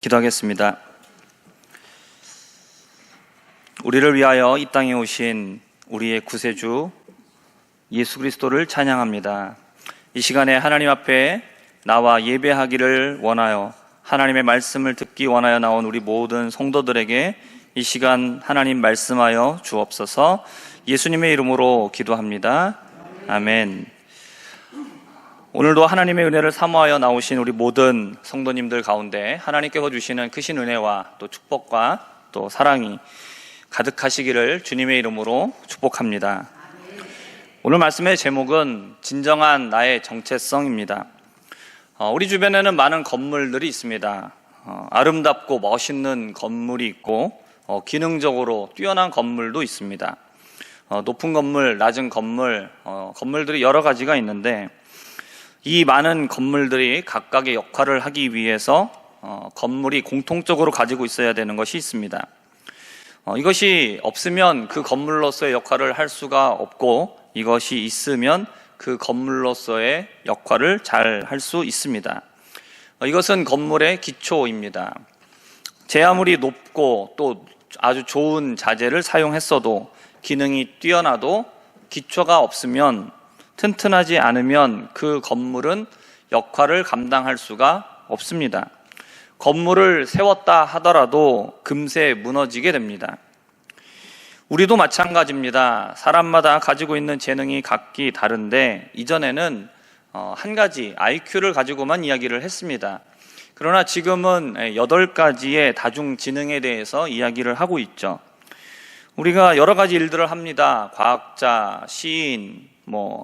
기도하겠습니다. 우리를 위하여 이 땅에 오신 우리의 구세주 예수 그리스도를 찬양합니다. 이 시간에 하나님 앞에 나와 예배하기를 원하여 하나님의 말씀을 듣기 원하여 나온 우리 모든 성도들에게 이 시간 하나님 말씀하여 주옵소서. 예수님의 이름으로 기도합니다. 아멘. 오늘도 하나님의 은혜를 사모하여 나오신 우리 모든 성도님들 가운데 하나님께서 주시는 크신 은혜와 또 축복과 또 사랑이 가득하시기를 주님의 이름으로 축복합니다. 오늘 말씀의 제목은 진정한 나의 정체성입니다. 우리 주변에는 많은 건물들이 있습니다. 아름답고 멋있는 건물이 있고 기능적으로 뛰어난 건물도 있습니다. 높은 건물, 낮은 건물, 건물들이 여러 가지가 있는데 이 많은 건물들이 각각의 역할을 하기 위해서 건물이 공통적으로 가지고 있어야 되는 것이 있습니다. 이것이 없으면 그 건물로서의 역할을 할 수가 없고 이것이 있으면 그 건물로서의 역할을 잘 할 수 있습니다. 이것은 건물의 기초입니다. 제 아무리 높고 또 아주 좋은 자재를 사용했어도 기능이 뛰어나도 기초가 없으면 튼튼하지 않으면 그 건물은 역할을 감당할 수가 없습니다. 건물을 세웠다 하더라도 금세 무너지게 됩니다. 우리도 마찬가지입니다. 사람마다 가지고 있는 재능이 각기 다른데 이전에는 한 가지 IQ를 가지고만 이야기를 했습니다. 그러나 지금은 8가지의 다중지능에 대해서 이야기를 하고 있죠. 우리가 여러 가지 일들을 합니다. 과학자, 시인,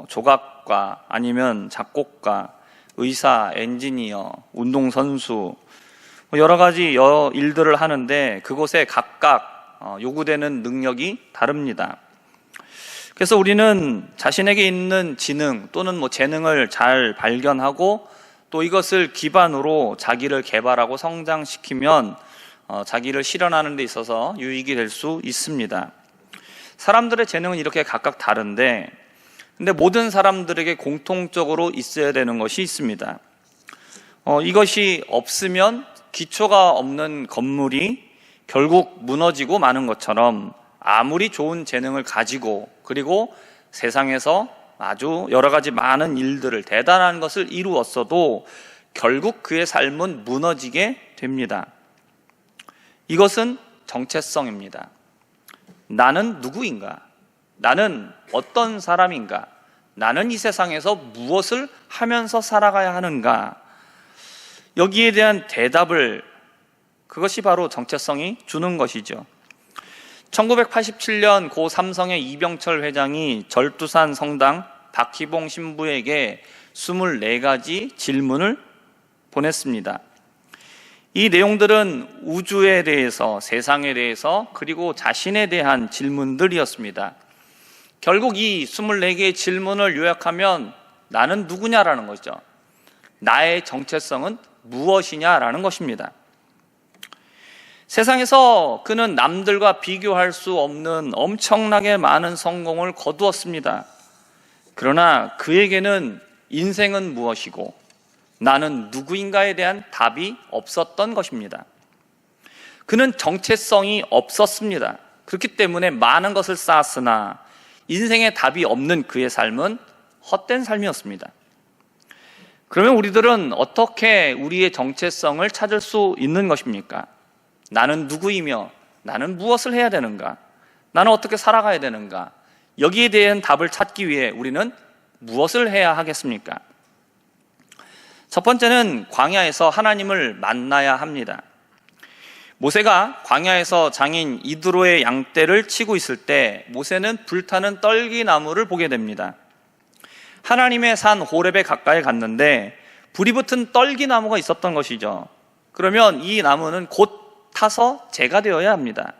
조각가, 아니면 작곡가, 의사, 엔지니어, 운동선수, 여러 가지 일들을 하는데 그곳에 각각 요구되는 능력이 다릅니다. 그래서 우리는 자신에게 있는 지능 또는 재능을 잘 발견하고 또 이것을 기반으로 자기를 개발하고 성장시키면 자기를 실현하는 데 있어서 유익이 될 수 있습니다. 사람들의 재능은 이렇게 각각 다른데 근데 모든 사람들에게 공통적으로 있어야 되는 것이 있습니다. 이것이 없으면 기초가 없는 건물이 결국 무너지고 마는 것처럼 아무리 좋은 재능을 가지고 그리고 세상에서 아주 여러 가지 많은 일들을 대단한 것을 이루었어도 결국 그의 삶은 무너지게 됩니다. 이것은 정체성입니다. 나는 누구인가? 나는 어떤 사람인가? 나는 이 세상에서 무엇을 하면서 살아가야 하는가? 여기에 대한 대답을 그것이 바로 정체성이 주는 것이죠. 1987년 고 삼성의 이병철 회장이 절두산 성당 박희봉 신부에게 24가지 질문을 보냈습니다. 이 내용들은 우주에 대해서, 세상에 대해서, 그리고 자신에 대한 질문들이었습니다. 결국 이 24개의 질문을 요약하면 나는 누구냐라는 거죠. 나의 정체성은 무엇이냐라는 것입니다. 세상에서 그는 남들과 비교할 수 없는 엄청나게 많은 성공을 거두었습니다. 그러나 그에게는 인생은 무엇이고 나는 누구인가에 대한 답이 없었던 것입니다. 그는 정체성이 없었습니다. 그렇기 때문에 많은 것을 쌓았으나 인생에 답이 없는 그의 삶은 헛된 삶이었습니다. 그러면 우리들은 어떻게 우리의 정체성을 찾을 수 있는 것입니까? 나는 누구이며 나는 무엇을 해야 되는가? 나는 어떻게 살아가야 되는가? 여기에 대한 답을 찾기 위해 우리는 무엇을 해야 하겠습니까? 첫 번째는 광야에서 하나님을 만나야 합니다. 모세가 광야에서 장인 이드로의 양떼를 치고 있을 때 모세는 불타는 떨기나무를 보게 됩니다. 하나님의 산 호렙에 가까이 갔는데 불이 붙은 떨기나무가 있었던 것이죠. 그러면 이 나무는 곧 타서 재가 되어야 합니다.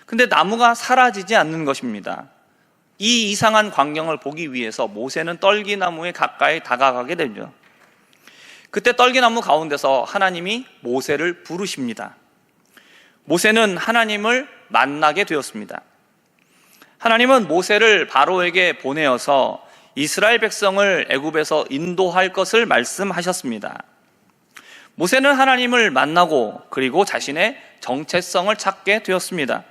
근데 나무가 사라지지 않는 것입니다. 이 이상한 광경을 보기 위해서 모세는 떨기나무에 가까이 다가가게 되죠. 그때 떨기나무 가운데서 하나님이 모세를 부르십니다. 모세는 하나님을 만나게 되었습니다. 하나님은 모세를 바로에게 보내어서 이스라엘 백성을 애굽에서 인도할 것을 말씀하셨습니다. 모세는 하나님을 만나고 그리고 자신의 정체성을 찾게 되었습니다.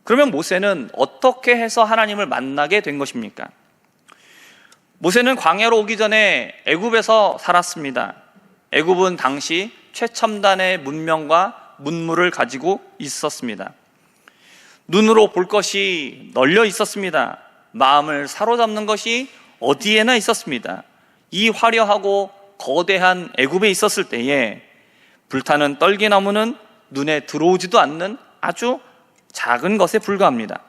그러면 모세는 어떻게 해서 하나님을 만나게 된 것입니까? 모세는 광야로 오기 전에 애굽에서 살았습니다. 애굽은 당시 최첨단의 문명과 문물을 가지고 있었습니다. 눈으로 볼 것이 널려 있었습니다. 마음을 사로잡는 것이 어디에나 있었습니다. 이 화려하고 거대한 애굽에 있었을 때에 불타는 떨기나무는 눈에 들어오지도 않는 아주 작은 것에 불과합니다.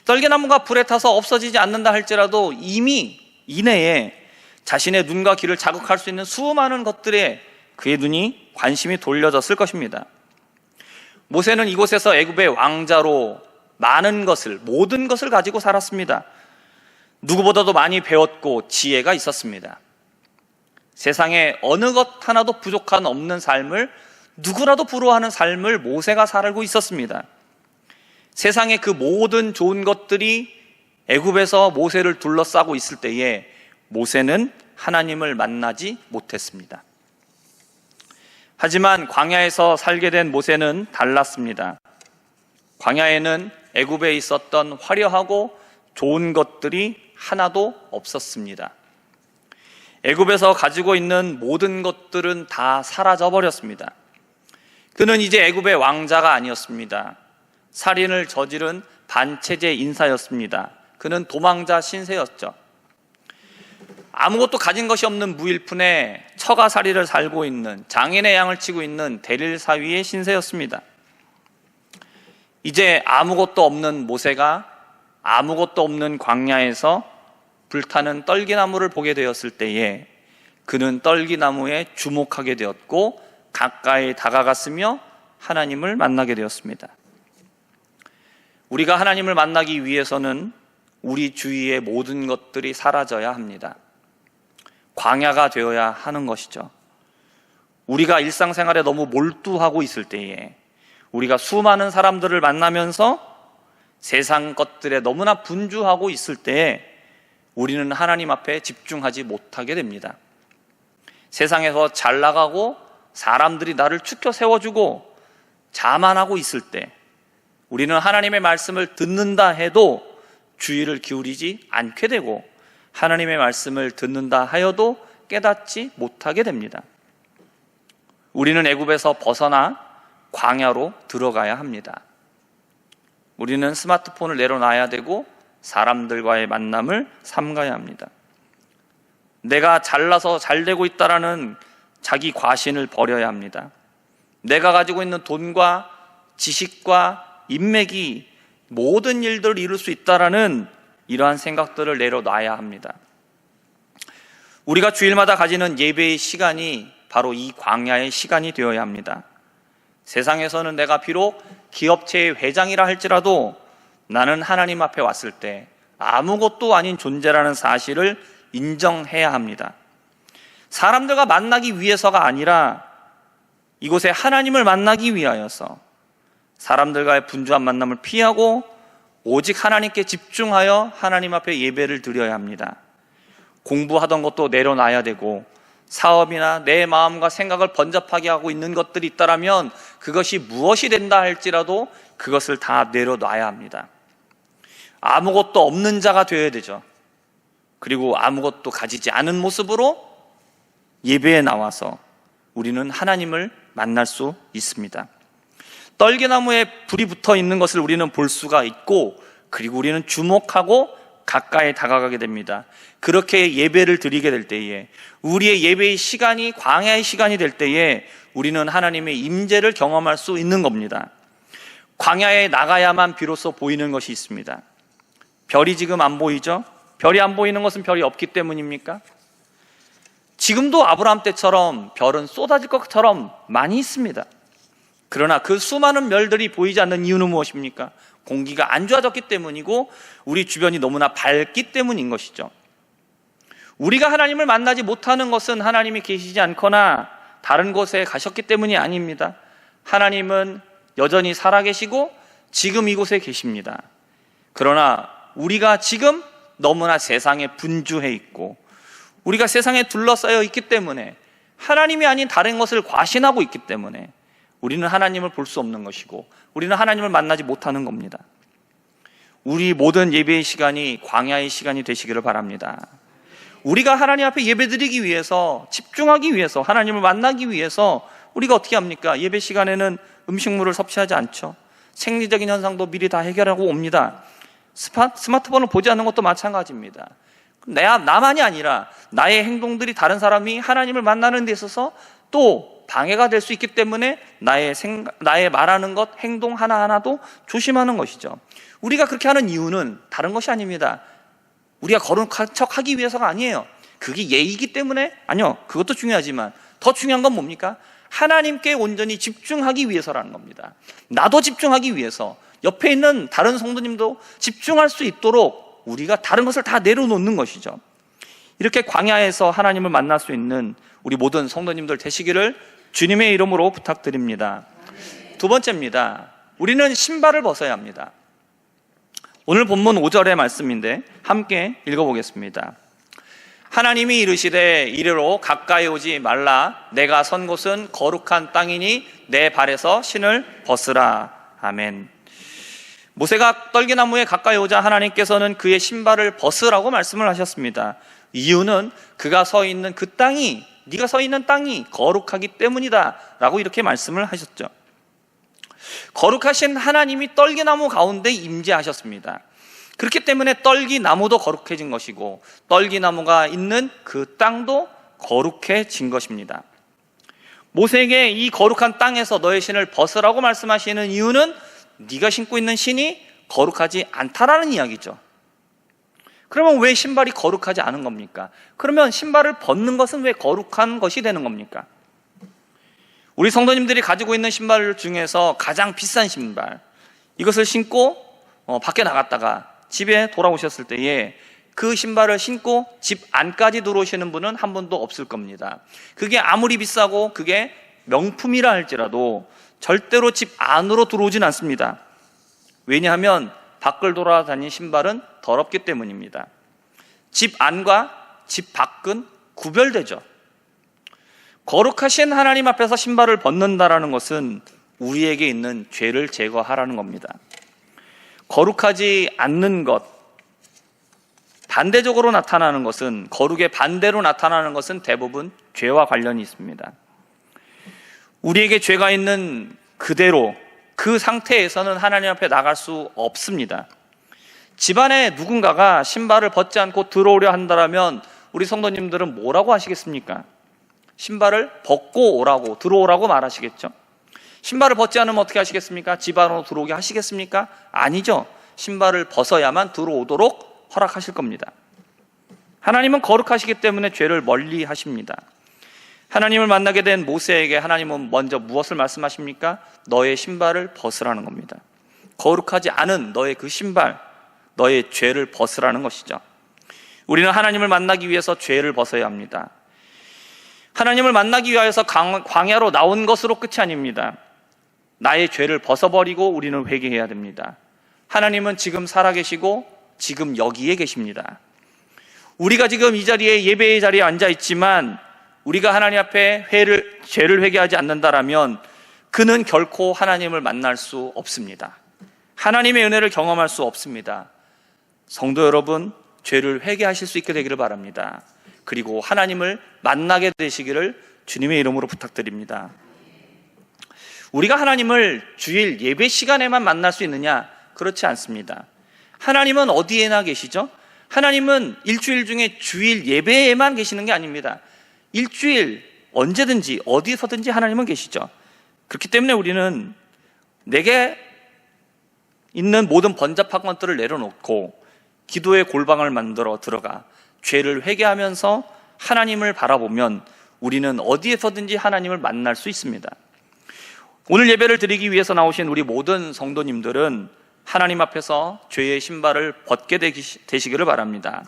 떨기나무가 불에 타서 없어지지 않는다 할지라도 이미 이내에 자신의 눈과 귀를 자극할 수 있는 수많은 것들에 그의 눈이 관심이 돌려졌을 것입니다. 모세는 이곳에서 애굽의 왕자로 많은 것을, 모든 것을 가지고 살았습니다. 누구보다도 많이 배웠고 지혜가 있었습니다. 세상에 어느 것 하나도 부족한 없는 삶을, 누구라도 부러워하는 삶을 모세가 살고 있었습니다. 세상의 그 모든 좋은 것들이 애굽에서 모세를 둘러싸고 있을 때에 모세는 하나님을 만나지 못했습니다. 하지만 광야에서 살게 된 모세는 달랐습니다. 광야에는 애굽에 있었던 화려하고 좋은 것들이 하나도 없었습니다. 애굽에서 가지고 있는 모든 것들은 다 사라져 버렸습니다. 그는 이제 애굽의 왕자가 아니었습니다. 살인을 저지른 반체제 인사였습니다. 그는 도망자 신세였죠. 아무것도 가진 것이 없는 무일푼에 처가살이를 살고 있는, 장인의 양을 치고 있는 대릴사위의 신세였습니다. 이제 아무것도 없는 모세가 아무것도 없는 광야에서 불타는 떨기나무를 보게 되었을 때에 그는 떨기나무에 주목하게 되었고 가까이 다가갔으며 하나님을 만나게 되었습니다. 우리가 하나님을 만나기 위해서는 우리 주위의 모든 것들이 사라져야 합니다. 광야가 되어야 하는 것이죠. 우리가 일상생활에 너무 몰두하고 있을 때에, 우리가 수많은 사람들을 만나면서 세상 것들에 너무나 분주하고 있을 때에 우리는 하나님 앞에 집중하지 못하게 됩니다. 세상에서 잘 나가고 사람들이 나를 추켜 세워주고 자만하고 있을 때 우리는 하나님의 말씀을 듣는다 해도 주의를 기울이지 않게 되고 하나님의 말씀을 듣는다 하여도 깨닫지 못하게 됩니다. 우리는 애굽에서 벗어나 광야로 들어가야 합니다. 우리는 스마트폰을 내려놔야 되고 사람들과의 만남을 삼가야 합니다. 내가 잘나서 잘되고 있다라는 자기 과신을 버려야 합니다. 내가 가지고 있는 돈과 지식과 인맥이 모든 일들을 이룰 수 있다라는 이러한 생각들을 내려놔야 합니다. 우리가 주일마다 가지는 예배의 시간이 바로 이 광야의 시간이 되어야 합니다. 세상에서는 내가 비록 기업체의 회장이라 할지라도 나는 하나님 앞에 왔을 때 아무것도 아닌 존재라는 사실을 인정해야 합니다. 사람들과 만나기 위해서가 아니라 이곳에 하나님을 만나기 위하여서 사람들과의 분주한 만남을 피하고 오직 하나님께 집중하여 하나님 앞에 예배를 드려야 합니다. 공부하던 것도 내려놔야 되고 사업이나 내 마음과 생각을 번잡하게 하고 있는 것들이 있다면 그것이 무엇이 된다 할지라도 그것을 다 내려놔야 합니다. 아무것도 없는 자가 되어야 되죠. 그리고 아무것도 가지지 않은 모습으로 예배에 나와서 우리는 하나님을 만날 수 있습니다. 떨기나무에 불이 붙어 있는 것을 우리는 볼 수가 있고 그리고 우리는 주목하고 가까이 다가가게 됩니다. 그렇게 예배를 드리게 될 때에 우리의 예배의 시간이 광야의 시간이 될 때에 우리는 하나님의 임재를 경험할 수 있는 겁니다. 광야에 나가야만 비로소 보이는 것이 있습니다. 별이 지금 안 보이죠? 별이 안 보이는 것은 별이 없기 때문입니까? 지금도 아브라함 때처럼 별은 쏟아질 것처럼 많이 있습니다. 그러나 그 수많은 별들이 보이지 않는 이유는 무엇입니까? 공기가 안 좋아졌기 때문이고 우리 주변이 너무나 밝기 때문인 것이죠. 우리가 하나님을 만나지 못하는 것은 하나님이 계시지 않거나 다른 곳에 가셨기 때문이 아닙니다. 하나님은 여전히 살아계시고 지금 이곳에 계십니다. 그러나 우리가 지금 너무나 세상에 분주해 있고 우리가 세상에 둘러싸여 있기 때문에 하나님이 아닌 다른 것을 과신하고 있기 때문에 우리는 하나님을 볼 수 없는 것이고 우리는 하나님을 만나지 못하는 겁니다. 우리 모든 예배의 시간이 광야의 시간이 되시기를 바랍니다. 우리가 하나님 앞에 예배드리기 위해서, 집중하기 위해서, 하나님을 만나기 위해서 우리가 어떻게 합니까? 예배 시간에는 음식물을 섭취하지 않죠. 생리적인 현상도 미리 다 해결하고 옵니다. 스마트폰을 보지 않는 것도 마찬가지입니다. 나만이 아니라 나의 행동들이 다른 사람이 하나님을 만나는 데 있어서 또 방해가 될 수 있기 때문에 나의 말하는 것, 행동 하나하나도 조심하는 것이죠. 우리가 그렇게 하는 이유는 다른 것이 아닙니다. 우리가 거룩한 척 하기 위해서가 아니에요. 그게 예의이기 때문에? 아니요. 그것도 중요하지만 더 중요한 건 뭡니까? 하나님께 온전히 집중하기 위해서라는 겁니다. 나도 집중하기 위해서, 옆에 있는 다른 성도님도 집중할 수 있도록 우리가 다른 것을 다 내려놓는 것이죠. 이렇게 광야에서 하나님을 만날 수 있는 우리 모든 성도님들 되시기를 주님의 이름으로 부탁드립니다. 두 번째입니다. 우리는 신발을 벗어야 합니다. 오늘 본문 5절의 말씀인데 함께 읽어보겠습니다. 하나님이 이르시되 이리로 가까이 오지 말라. 내가 선 곳은 거룩한 땅이니 내 발에서 신을 벗으라. 아멘. 모세가 떨기나무에 가까이 오자 하나님께서는 그의 신발을 벗으라고 말씀을 하셨습니다. 이유는 그가 서 있는 그 땅이, 네가 서 있는 땅이 거룩하기 때문이다 라고 이렇게 말씀을 하셨죠. 거룩하신 하나님이 떨기나무 가운데 임재하셨습니다. 그렇기 때문에 떨기나무도 거룩해진 것이고 떨기나무가 있는 그 땅도 거룩해진 것입니다. 모세에게 이 거룩한 땅에서 너의 신을 벗으라고 말씀하시는 이유는 네가 신고 있는 신이 거룩하지 않다라는 이야기죠. 그러면 왜 신발이 거룩하지 않은 겁니까? 그러면 신발을 벗는 것은 왜 거룩한 것이 되는 겁니까? 우리 성도님들이 가지고 있는 신발 중에서 가장 비싼 신발, 이것을 신고 밖에 나갔다가 집에 돌아오셨을 때에 그 신발을 신고 집 안까지 들어오시는 분은 한 분도 없을 겁니다. 그게 아무리 비싸고 그게 명품이라 할지라도 절대로 집 안으로 들어오진 않습니다. 왜냐하면 밖을 돌아다니는 신발은 더럽기 때문입니다. 집 안과 집 밖은 구별되죠. 거룩하신 하나님 앞에서 신발을 벗는다라는 것은 우리에게 있는 죄를 제거하라는 겁니다. 거룩하지 않는 것, 반대적으로 나타나는 것은, 거룩의 반대로 나타나는 것은 대부분 죄와 관련이 있습니다. 우리에게 죄가 있는 그대로 그 상태에서는 하나님 앞에 나갈 수 없습니다. 집안에 누군가가 신발을 벗지 않고 들어오려 한다면 우리 성도님들은 뭐라고 하시겠습니까? 신발을 벗고 오라고, 들어오라고 말하시겠죠? 신발을 벗지 않으면 어떻게 하시겠습니까? 집 안으로 들어오게 하시겠습니까? 아니죠. 신발을 벗어야만 들어오도록 허락하실 겁니다. 하나님은 거룩하시기 때문에 죄를 멀리 하십니다. 하나님을 만나게 된 모세에게 하나님은 먼저 무엇을 말씀하십니까? 너의 신발을 벗으라는 겁니다. 거룩하지 않은 너의 그 신발, 너의 죄를 벗으라는 것이죠. 우리는 하나님을 만나기 위해서 죄를 벗어야 합니다. 하나님을 만나기 위하여서 광야로 나온 것으로 끝이 아닙니다. 나의 죄를 벗어버리고 우리는 회개해야 됩니다. 하나님은 지금 살아계시고 지금 여기에 계십니다. 우리가 지금 이 자리에, 예배의 자리에 앉아있지만 우리가 하나님 앞에 죄를 회개하지 않는다라면 그는 결코 하나님을 만날 수 없습니다. 하나님의 은혜를 경험할 수 없습니다. 성도 여러분, 죄를 회개하실 수 있게 되기를 바랍니다. 그리고 하나님을 만나게 되시기를 주님의 이름으로 부탁드립니다. 우리가 하나님을 주일 예배 시간에만 만날 수 있느냐? 그렇지 않습니다. 하나님은 어디에나 계시죠? 하나님은 일주일 중에 주일 예배에만 계시는 게 아닙니다. 일주일 언제든지 어디서든지 하나님은 계시죠. 그렇기 때문에 우리는 내게 있는 모든 번잡한 것들을 내려놓고 기도의 골방을 만들어 들어가 죄를 회개하면서 하나님을 바라보면 우리는 어디에서든지 하나님을 만날 수 있습니다. 오늘 예배를 드리기 위해서 나오신 우리 모든 성도님들은 하나님 앞에서 죄의 신발을 벗게 되시기를 바랍니다.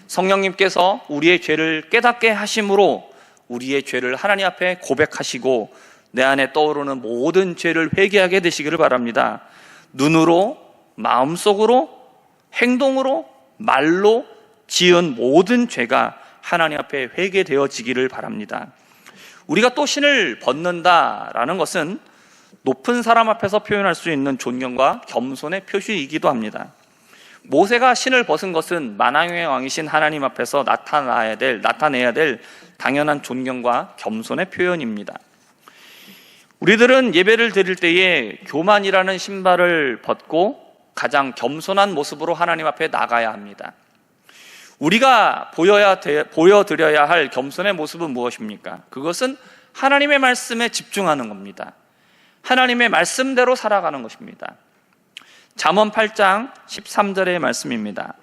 성령님께서 우리의 죄를 깨닫게 하심으로 우리의 죄를 하나님 앞에 고백하시고 내 안에 떠오르는 모든 죄를 회개하게 되시기를 바랍니다. 눈으로, 마음속으로, 행동으로, 말로 지은 모든 죄가 하나님 앞에 회개되어지기를 바랍니다. 우리가 또 신을 벗는다라는 것은 높은 사람 앞에서 표현할 수 있는 존경과 겸손의 표시이기도 합니다. 모세가 신을 벗은 것은 만왕의 왕이신 하나님 앞에서 나타내야 될 당연한 존경과 겸손의 표현입니다. 우리들은 예배를 드릴 때에 교만이라는 신발을 벗고 가장 겸손한 모습으로 하나님 앞에 나가야 합니다. 우리가 보여드려야 할 겸손의 모습은 무엇입니까? 그것은 하나님의 말씀에 집중하는 겁니다. 하나님의 말씀대로 살아가는 것입니다. 잠언 8장 13절의 말씀입니다.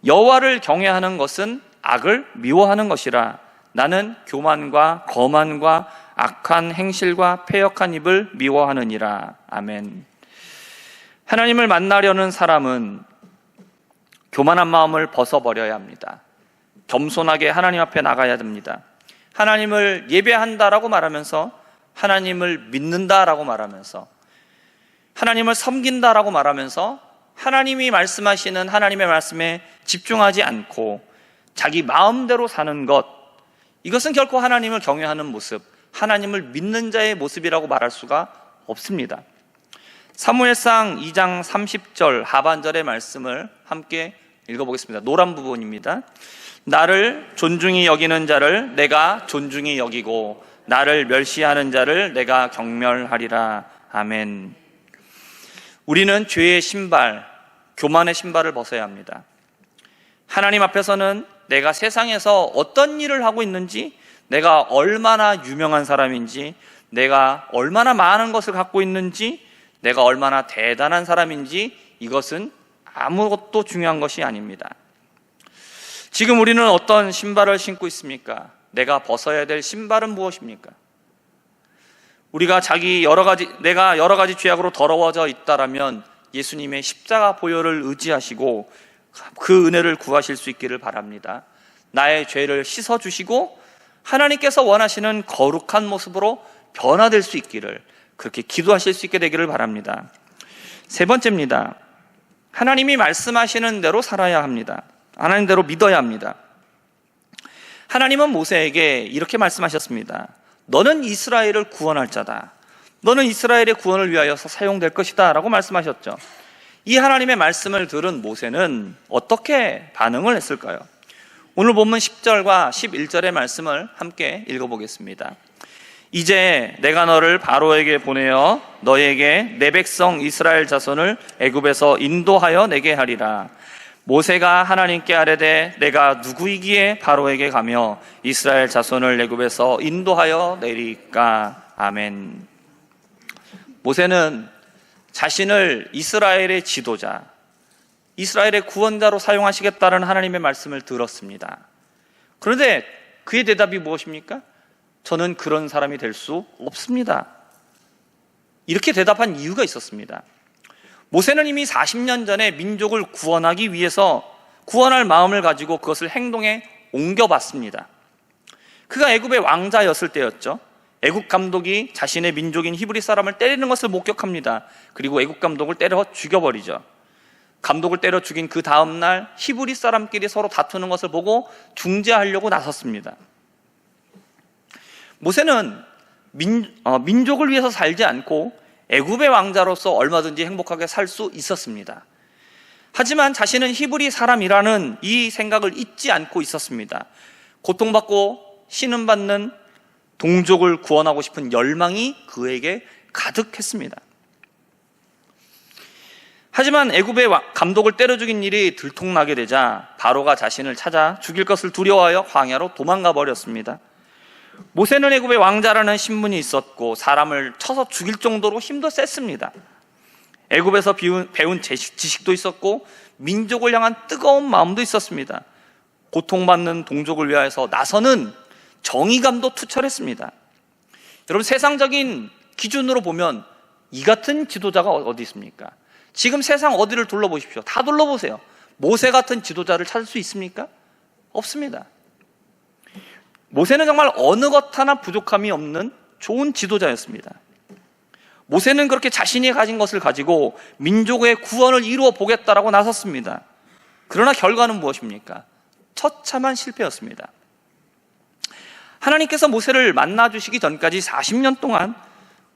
여호와를 경외하는 것은 악을 미워하는 것이라. 나는 교만과 거만과 악한 행실과 패역한 입을 미워하느니라. 아멘. 하나님을 만나려는 사람은 교만한 마음을 벗어버려야 합니다. 겸손하게 하나님 앞에 나가야 됩니다. 하나님을 예배한다라고 말하면서, 하나님을 믿는다라고 말하면서, 하나님을 섬긴다라고 말하면서 하나님이 말씀하시는 하나님의 말씀에 집중하지 않고 자기 마음대로 사는 것, 이것은 결코 하나님을 경외하는 모습, 하나님을 믿는 자의 모습이라고 말할 수가 없습니다. 사무엘상 2장 30절 하반절의 말씀을 함께 읽어보겠습니다. 노란 부분입니다. 나를 존중히 여기는 자를 내가 존중히 여기고 나를 멸시하는 자를 내가 경멸하리라. 아멘. 우리는 죄의 신발, 교만의 신발을 벗어야 합니다. 하나님 앞에서는 내가 세상에서 어떤 일을 하고 있는지, 내가 얼마나 유명한 사람인지, 내가 얼마나 많은 것을 갖고 있는지, 내가 얼마나 대단한 사람인지, 이것은 아무것도 중요한 것이 아닙니다. 지금 우리는 어떤 신발을 신고 있습니까? 내가 벗어야 될 신발은 무엇입니까? 우리가 내가 여러 가지 죄악으로 더러워져 있다라면 예수님의 십자가 보혈을 의지하시고 그 은혜를 구하실 수 있기를 바랍니다. 나의 죄를 씻어주시고 하나님께서 원하시는 거룩한 모습으로 변화될 수 있기를, 그렇게 기도하실 수 있게 되기를 바랍니다. 세 번째입니다. 하나님이 말씀하시는 대로 살아야 합니다. 하나님대로 믿어야 합니다. 하나님은 모세에게 이렇게 말씀하셨습니다. 너는 이스라엘을 구원할 자다. 너는 이스라엘의 구원을 위하여서 사용될 것이다 라고 말씀하셨죠. 이 하나님의 말씀을 들은 모세는 어떻게 반응을 했을까요? 오늘 본문 10절과 11절의 말씀을 함께 읽어보겠습니다. 이제 내가 너를 바로에게 보내어 너에게 내 백성 이스라엘 자손을 애굽에서 인도하여 내게 하리라. 모세가 하나님께 아뢰되 내가 누구이기에 바로에게 가며 이스라엘 자손을 애굽에서 인도하여 내리까. 아멘. 모세는 자신을 이스라엘의 지도자, 이스라엘의 구원자로 사용하시겠다는 하나님의 말씀을 들었습니다. 그런데 그의 대답이 무엇입니까? 저는 그런 사람이 될 수 없습니다. 이렇게 대답한 이유가 있었습니다. 모세는 이미 40년 전에 민족을 구원하기 위해서 구원할 마음을 가지고 그것을 행동에 옮겨봤습니다. 그가 애굽의 왕자였을 때였죠. 애굽 감독이 자신의 민족인 히브리 사람을 때리는 것을 목격합니다. 그리고 애굽 감독을 때려 죽여버리죠. 감독을 때려 죽인 그 다음날 히브리 사람끼리 서로 다투는 것을 보고 중재하려고 나섰습니다. 모세는 민족을 위해서 살지 않고 애굽의 왕자로서 얼마든지 행복하게 살 수 있었습니다. 하지만 자신은 히브리 사람이라는 이 생각을 잊지 않고 있었습니다. 고통받고 신음받는 동족을 구원하고 싶은 열망이 그에게 가득했습니다. 하지만 애굽의 감독을 때려 죽인 일이 들통나게 되자 바로가 자신을 찾아 죽일 것을 두려워하여 광야로 도망가 버렸습니다. 모세는 애굽의 왕자라는 신분이 있었고 사람을 쳐서 죽일 정도로 힘도 셌습니다. 애굽에서 배운 지식도 있었고 민족을 향한 뜨거운 마음도 있었습니다. 고통받는 동족을 위하여서 나서는 정의감도 투철했습니다. 여러분, 세상적인 기준으로 보면 이 같은 지도자가 어디 있습니까? 지금 세상 어디를 둘러보십시오. 다 둘러보세요. 모세 같은 지도자를 찾을 수 있습니까? 없습니다. 모세는 정말 어느 것 하나 부족함이 없는 좋은 지도자였습니다. 모세는 그렇게 자신이 가진 것을 가지고 민족의 구원을 이루어 보겠다라고 나섰습니다. 그러나 결과는 무엇입니까? 처참한 실패였습니다. 하나님께서 모세를 만나 주시기 전까지 40년 동안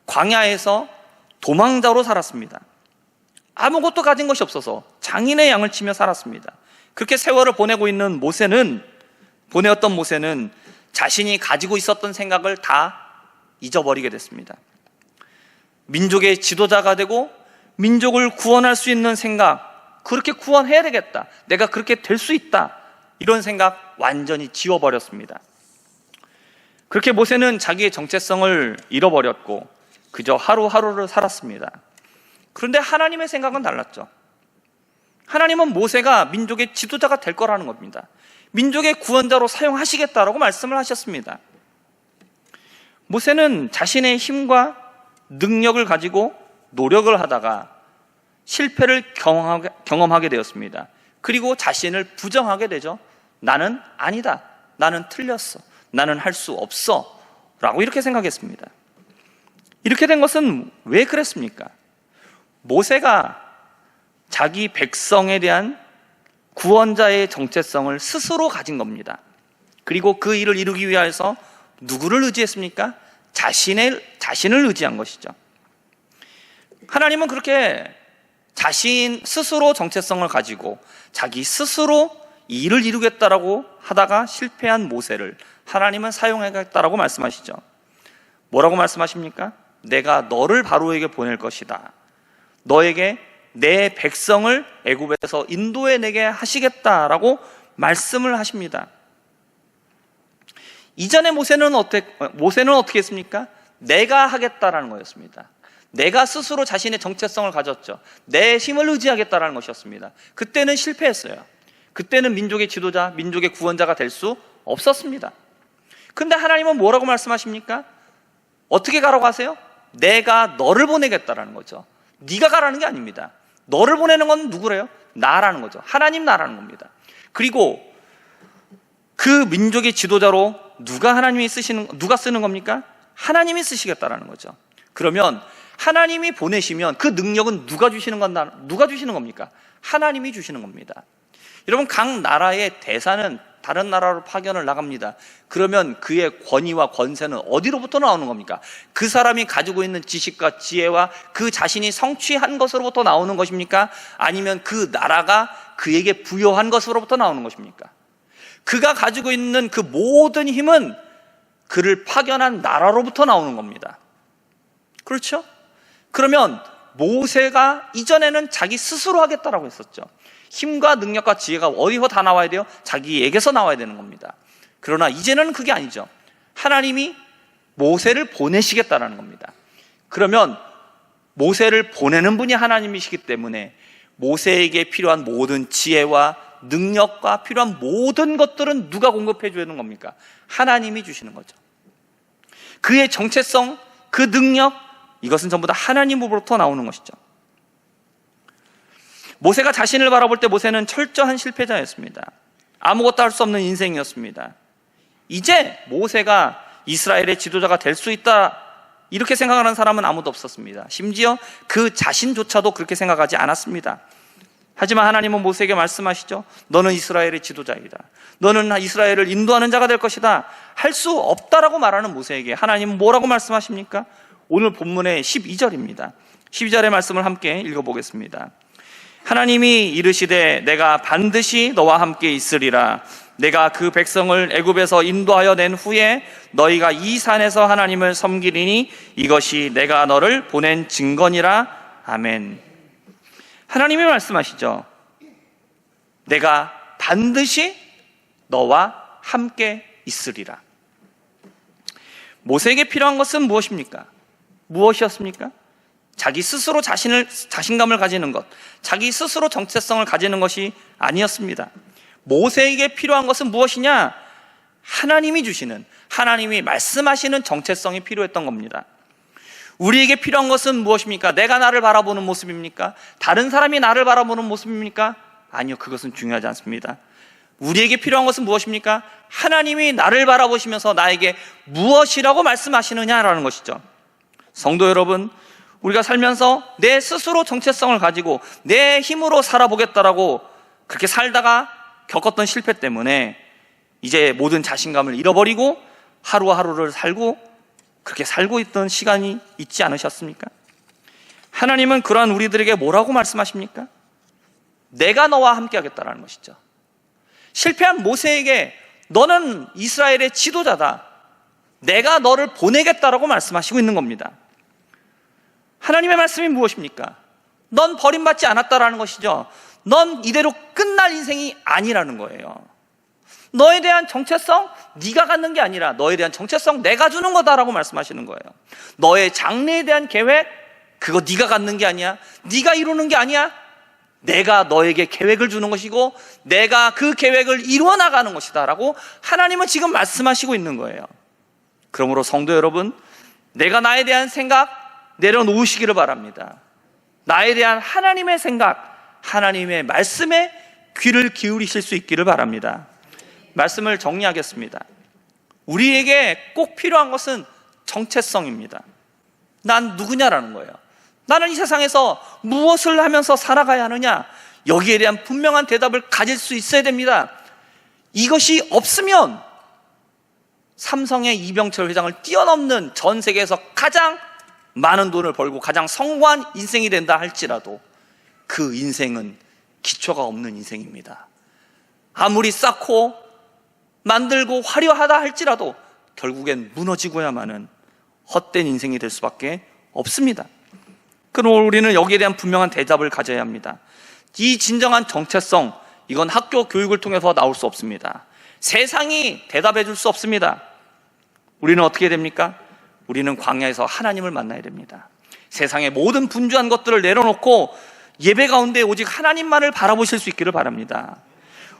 광야에서 도망자로 살았습니다. 아무것도 가진 것이 없어서 장인의 양을 치며 살았습니다. 그렇게 세월을 보내었던 모세는 자신이 가지고 있었던 생각을 다 잊어버리게 됐습니다. 민족의 지도자가 되고 민족을 구원할 수 있는 생각, 그렇게 구원해야 되겠다, 내가 그렇게 될 수 있다, 이런 생각 완전히 지워버렸습니다. 그렇게 모세는 자기의 정체성을 잃어버렸고 그저 하루하루를 살았습니다. 그런데 하나님의 생각은 달랐죠. 하나님은 모세가 민족의 지도자가 될 거라는 겁니다. 민족의 구원자로 사용하시겠다라고 말씀을 하셨습니다. 모세는 자신의 힘과 능력을 가지고 노력을 하다가 실패를 경험하게 되었습니다. 그리고 자신을 부정하게 되죠. 나는 아니다, 나는 틀렸어, 나는 할 수 없어 라고 이렇게 생각했습니다. 이렇게 된 것은 왜 그랬습니까? 모세가 자기 백성에 대한 구원자의 정체성을 스스로 가진 겁니다. 그리고 그 일을 이루기 위해서 누구를 의지했습니까? 자신을 의지한 것이죠. 하나님은 그렇게 자신 스스로 정체성을 가지고 자기 스스로 이 일을 이루겠다라고 하다가 실패한 모세를 하나님은 사용하겠다라고 말씀하시죠. 뭐라고 말씀하십니까? 내가 너를 바로에게 보낼 것이다. 너에게 내 백성을 애굽에서 인도해내게 하시겠다라고 말씀을 하십니다. 이전에 모세는 어떻게 했습니까? 내가 하겠다라는 거였습니다. 내가 스스로 자신의 정체성을 가졌죠. 내 힘을 의지하겠다라는 것이었습니다. 그때는 실패했어요. 그때는 민족의 지도자, 민족의 구원자가 될 수 없었습니다. 근데 하나님은 뭐라고 말씀하십니까? 어떻게 가라고 하세요? 내가 너를 보내겠다라는 거죠. 네가 가라는 게 아닙니다. 너를 보내는 건 누구래요? 나라는 거죠. 하나님 나라는 겁니다. 그리고 그 민족의 지도자로 누가 쓰는 겁니까? 하나님이 쓰시겠다라는 거죠. 그러면 하나님이 보내시면 그 능력은 누가 주시는 겁니까? 하나님이 주시는 겁니다. 여러분, 각 나라의 대사는 다른 나라로 파견을 나갑니다. 그러면 그의 권위와 권세는 어디로부터 나오는 겁니까? 그 사람이 가지고 있는 지식과 지혜와 그 자신이 성취한 것으로부터 나오는 것입니까? 아니면 그 나라가 그에게 부여한 것으로부터 나오는 것입니까? 그가 가지고 있는 그 모든 힘은 그를 파견한 나라로부터 나오는 겁니다. 그렇죠? 그러면 모세가 이전에는 자기 스스로 하겠다라고 했었죠. 힘과 능력과 지혜가 어디서 다 나와야 돼요? 자기에게서 나와야 되는 겁니다. 그러나 이제는 그게 아니죠. 하나님이 모세를 보내시겠다라는 겁니다. 그러면 모세를 보내는 분이 하나님이시기 때문에 모세에게 필요한 모든 지혜와 능력과 필요한 모든 것들은 누가 공급해 주는 겁니까? 하나님이 주시는 거죠. 그의 정체성, 그 능력, 이것은 전부 다 하나님으로부터 나오는 것이죠. 모세가 자신을 바라볼 때 모세는 철저한 실패자였습니다. 아무것도 할 수 없는 인생이었습니다. 이제 모세가 이스라엘의 지도자가 될 수 있다, 이렇게 생각하는 사람은 아무도 없었습니다. 심지어 그 자신조차도 그렇게 생각하지 않았습니다. 하지만 하나님은 모세에게 말씀하시죠. 너는 이스라엘의 지도자이다. 너는 이스라엘을 인도하는 자가 될 것이다. 할 수 없다라고 말하는 모세에게 하나님은 뭐라고 말씀하십니까? 오늘 본문의 12절입니다. 12절의 말씀을 함께 읽어보겠습니다. 하나님이 이르시되 내가 반드시 너와 함께 있으리라. 내가 그 백성을 애굽에서 인도하여 낸 후에 너희가 이 산에서 하나님을 섬기리니 이것이 내가 너를 보낸 증거니라. 아멘. 하나님이 말씀하시죠. 내가 반드시 너와 함께 있으리라. 모세에게 필요한 것은 무엇이었습니까? 자기 스스로 자신감을 가지는 것, 자기 스스로 정체성을 가지는 것이 아니었습니다. 모세에게 필요한 것은 무엇이냐? 하나님이 주시는, 하나님이 말씀하시는 정체성이 필요했던 겁니다. 우리에게 필요한 것은 무엇입니까? 내가 나를 바라보는 모습입니까? 다른 사람이 나를 바라보는 모습입니까? 아니요, 그것은 중요하지 않습니다. 우리에게 필요한 것은 무엇입니까? 하나님이 나를 바라보시면서 나에게 무엇이라고 말씀하시느냐라는 것이죠. 성도 여러분, 우리가 살면서 내 스스로 정체성을 가지고 내 힘으로 살아보겠다라고 그렇게 살다가 겪었던 실패 때문에 이제 모든 자신감을 잃어버리고 하루하루를 그렇게 살고 있던 시간이 있지 않으셨습니까? 하나님은 그러한 우리들에게 뭐라고 말씀하십니까? 내가 너와 함께 하겠다라는 것이죠. 실패한 모세에게 너는 이스라엘의 지도자다, 내가 너를 보내겠다라고 말씀하시고 있는 겁니다. 하나님의 말씀이 무엇입니까? 넌 버림받지 않았다라는 것이죠. 넌 이대로 끝날 인생이 아니라는 거예요. 너에 대한 정체성 네가 갖는 게 아니라 너에 대한 정체성 내가 주는 거다라고 말씀하시는 거예요. 너의 장래에 대한 계획, 그거 네가 갖는 게 아니야, 네가 이루는 게 아니야. 내가 너에게 계획을 주는 것이고 내가 그 계획을 이루어 나가는 것이다 라고 하나님은 지금 말씀하시고 있는 거예요. 그러므로 성도 여러분, 내가 나에 대한 생각 내려놓으시기를 바랍니다. 나에 대한 하나님의 생각, 하나님의 말씀에 귀를 기울이실 수 있기를 바랍니다. 말씀을 정리하겠습니다. 우리에게 꼭 필요한 것은 정체성입니다. 난 누구냐라는 거예요. 나는 이 세상에서 무엇을 하면서 살아가야 하느냐, 여기에 대한 분명한 대답을 가질 수 있어야 됩니다. 이것이 없으면 삼성의 이병철 회장을 뛰어넘는 전 세계에서 가장 많은 돈을 벌고 가장 성공한 인생이 된다 할지라도 그 인생은 기초가 없는 인생입니다. 아무리 쌓고 만들고 화려하다 할지라도 결국엔 무너지고야만은 헛된 인생이 될 수밖에 없습니다. 그럼 우리는 여기에 대한 분명한 대답을 가져야 합니다. 이 진정한 정체성, 이건 학교 교육을 통해서 나올 수 없습니다. 세상이 대답해 줄 수 없습니다. 우리는 어떻게 됩니까? 우리는 광야에서 하나님을 만나야 됩니다. 세상의 모든 분주한 것들을 내려놓고 예배 가운데 오직 하나님만을 바라보실 수 있기를 바랍니다.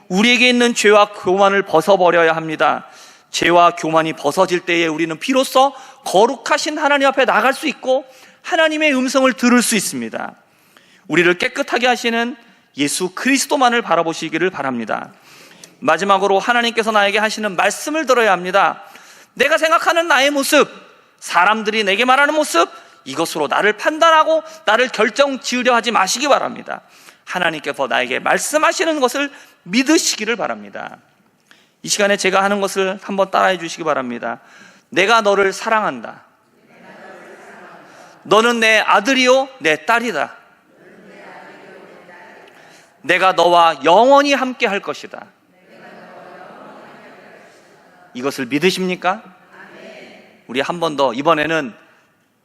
우리에게 있는 죄와 교만을 벗어버려야 합니다. 죄와 교만이 벗어질 때에 우리는 비로소 거룩하신 하나님 앞에 나갈 수 있고 하나님의 음성을 들을 수 있습니다. 우리를 깨끗하게 하시는 예수 그리스도만을 바라보시기를 바랍니다. 마지막으로 하나님께서 나에게 하시는 말씀을 들어야 합니다. 내가 생각하는 나의 모습, 사람들이 내게 말하는 모습, 이것으로 나를 판단하고 나를 결정 지으려 하지 마시기 바랍니다. 하나님께서 나에게 말씀하시는 것을 믿으시기를 바랍니다. 이 시간에 제가 하는 것을 한번 따라해 주시기 바랍니다. 내가 너를 사랑한다. 너는 내 아들이요 내 딸이다. 내가 너와 영원히 함께 할 것이다. 이것을 믿으십니까? 우리 한 번 더, 이번에는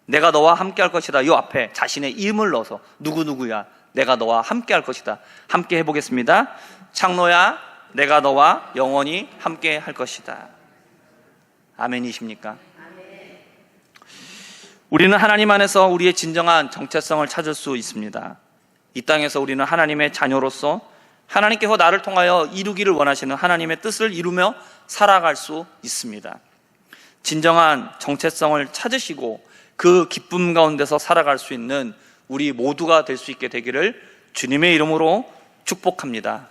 내가 너와 함께 할 것이다 이 앞에 자신의 이름을 넣어서 누구누구야, 내가 너와 함께 할 것이다, 함께 해보겠습니다. 창노야, 내가 너와 영원히 함께 할 것이다. 아멘이십니까? 우리는 하나님 안에서 우리의 진정한 정체성을 찾을 수 있습니다. 이 땅에서 우리는 하나님의 자녀로서 하나님께서 나를 통하여 이루기를 원하시는 하나님의 뜻을 이루며 살아갈 수 있습니다. 진정한 정체성을 찾으시고 그 기쁨 가운데서 살아갈 수 있는 우리 모두가 될 수 있게 되기를 주님의 이름으로 축복합니다.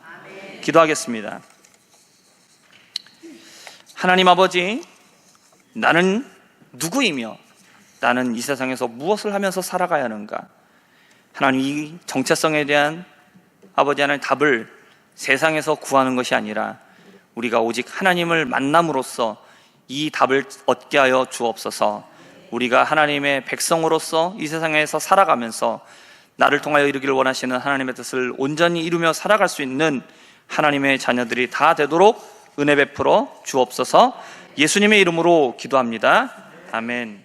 기도하겠습니다. 하나님 아버지, 나는 누구이며 나는 이 세상에서 무엇을 하면서 살아가야 하는가? 하나님, 이 정체성에 대한 아버지 하나님 답을 세상에서 구하는 것이 아니라 우리가 오직 하나님을 만남으로써 이 답을 얻게 하여 주옵소서. 우리가 하나님의 백성으로서 이 세상에서 살아가면서 나를 통하여 이루기를 원하시는 하나님의 뜻을 온전히 이루며 살아갈 수 있는 하나님의 자녀들이 다 되도록 은혜 베풀어 주옵소서. 예수님의 이름으로 기도합니다. 아멘.